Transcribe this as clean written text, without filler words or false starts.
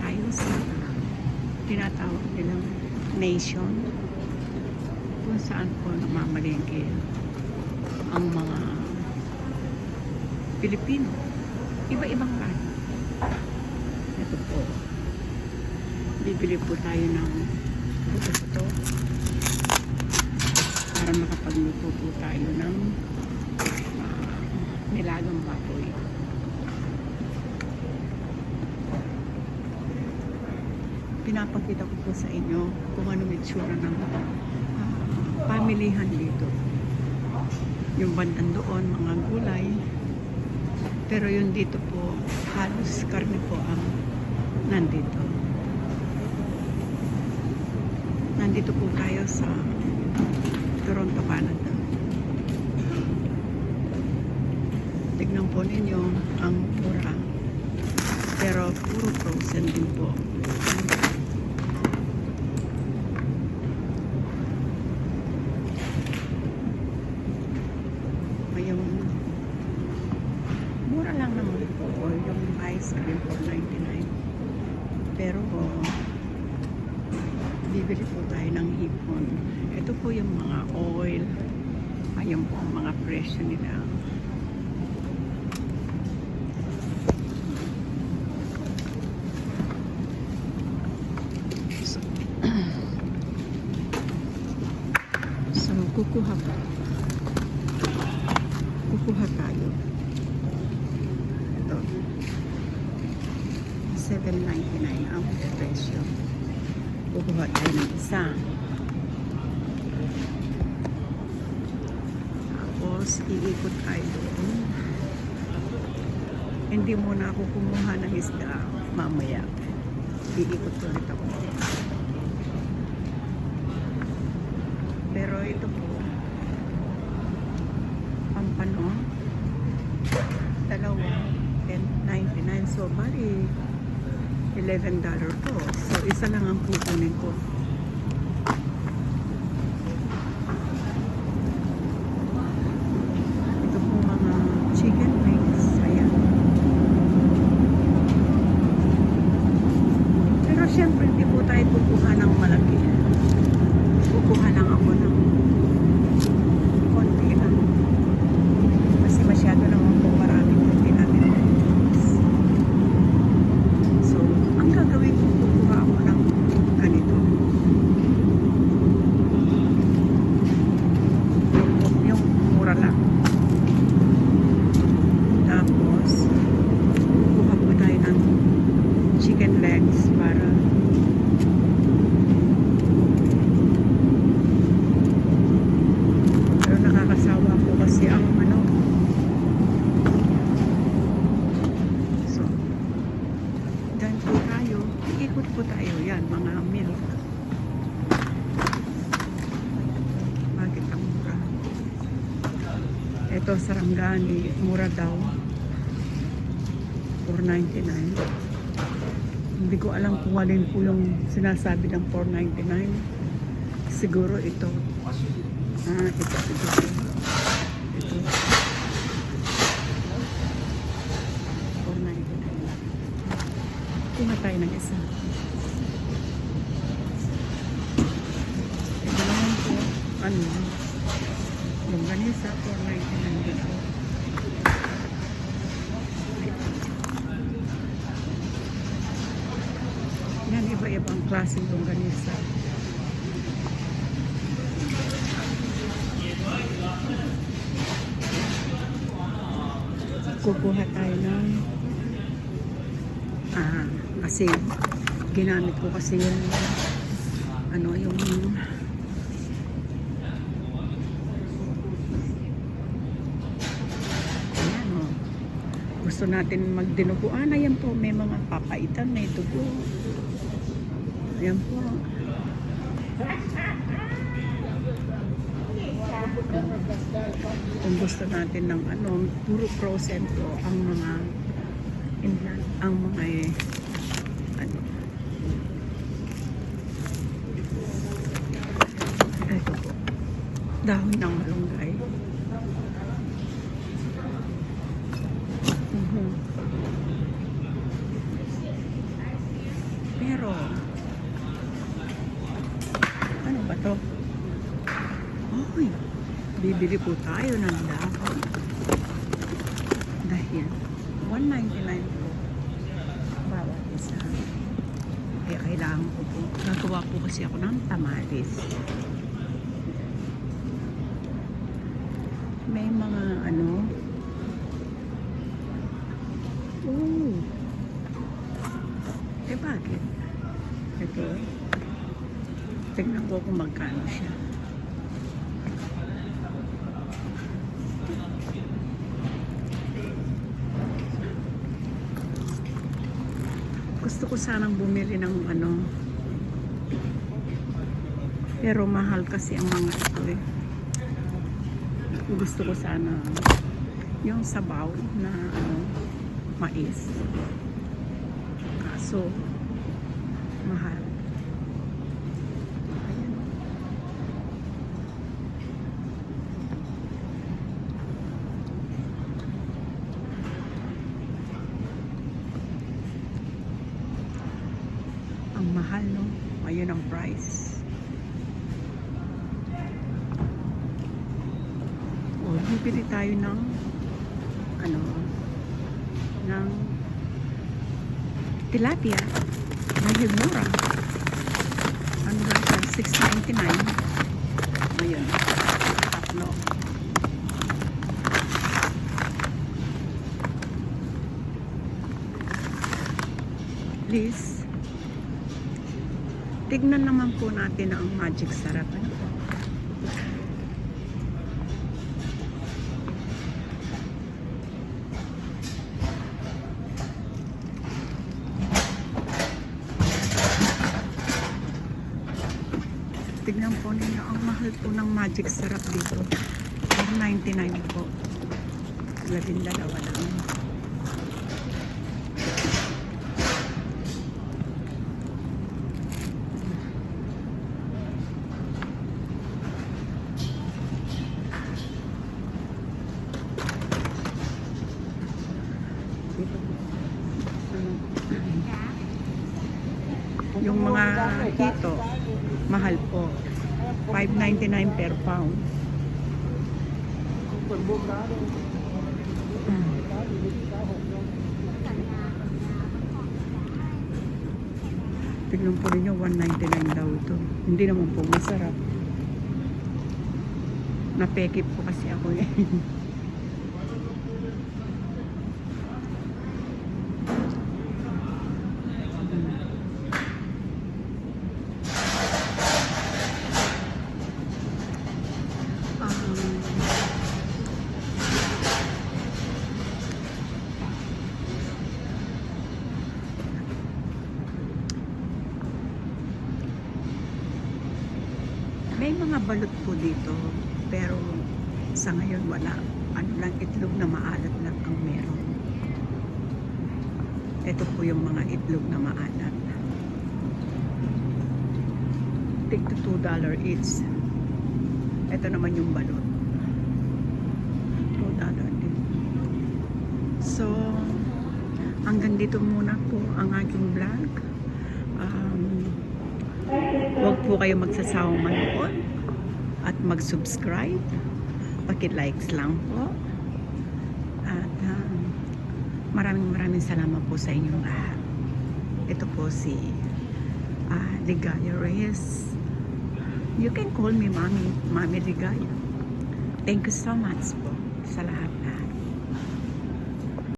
tayo sa tinatawag nilang nation kung saan po namamalengke ang mga Pilipino, iba-ibang lahi. Ito po, bibili po tayo ng buto-buto para makapagluto po tayo ng nilagang baboy. Pinapakita ko po sa inyo kung ano may tsura ng pamilihan dito. Yung bandang doon, mga gulay. Pero yung dito po, halos karne po ang nandito. Nandito po tayo sa Toronto, Canada. Tignan po ninyo ang mura. Pero puro frozen din po. Yung mura lang naman po. O yung ice cream po, $99. Pero bibili po tayo ng hipon. Ito po yung mga oil. Ayun po ang mga presyo nila. So kukuha tayo. Ito. $7.99 ang presyo. Kukuha tayo ng isa. Tapos, iikot tayo doon. Hindi muna ako kumuha ng isda mamaya. Iikot ulit ako. Pero ito po, pampano, dalawa, $10.99. So, bali, $11 to. So, isa lang ang kukunin ko. Ito po mga chicken wings. Ayan. Pero syempre, hindi po tayo kukuha ng malaki. Kukuha lang ako ng konti lang. Kasi masyado naman po maraming konti natin. So, ang gagawin ko, kukuha ako ng ganito. Yung mura lang. Tapos, kukuha po tayo ng chicken legs para nakakasawa po kasi ang ano. So, dyan po tayo. Iikot po tayo. Yan, mga milk. Bakit ang mura? Ito, sarangani. Mura daw. $4.99. Hindi ko alam kung alin po yung sinasabi ng $4.99. Siguro ito. Ito. $4.99. Kuha tayo ng isa. Ito naman po, longganisa, $4.99 dito. Yan, iba-ibang klaseng longganisa. Kukuha tayo ng kasi ginamit ko kasi yung yung ayan o, gusto natin magdinuguan. Ayan po, may mga papaitan, may dugo. Ayan po. Kung gusto natin ng puro frozen po ang mga ito po, dahon ng malunggay. Pero, ano ba to? Uy, bibili po tayo ng dahon. Dahil, 199 po. Bawat isa. Kaya kailangan ko po. Nagawa po kasi ako ng tamales. May mga ano. Oh. Eh bakit? Ito. Tignan ko kung magkano siya. Gusto ko sanang bumili ng ano. Pero mahal kasi ang mga ito eh. Gusto ko sana yung sabaw na ano, mais. Kaso mahal. Ayan. Ang mahal, no? Ayun ang price. O, bibili tayo ng ano, ng tilapia. Dahil mura. Ano ba siya? 6.99. Ayun. Tatlo. Please. Tignan naman po natin ang magic sarap. Ano? Tignan po ninyo, ang mahal po ng magic sarap dito. 4.99 po. 12 lang. Yung mga hito, mahal po. 5.99 per pound. Tignan po rin yung 1.99 daw ito. Hindi naman po masarap. Napekip po kasi ako eh. May mga balot po dito, pero sa ngayon wala. Ano lang, itlog na maalat lang ang meron. Ito po yung mga itlog na maalat. Tig to $2 each. Ito naman yung balot. $2 din. So, hanggang dito muna po ang aking vlog. Huwag po kayo magsasawang manood at mag-subscribe. Paki-likes lang po. At maraming salamat po sa inyong lahat. Ito po si Ligaya Reyes. You can call me Mami Ligaya. Thank you so much po sa lahat.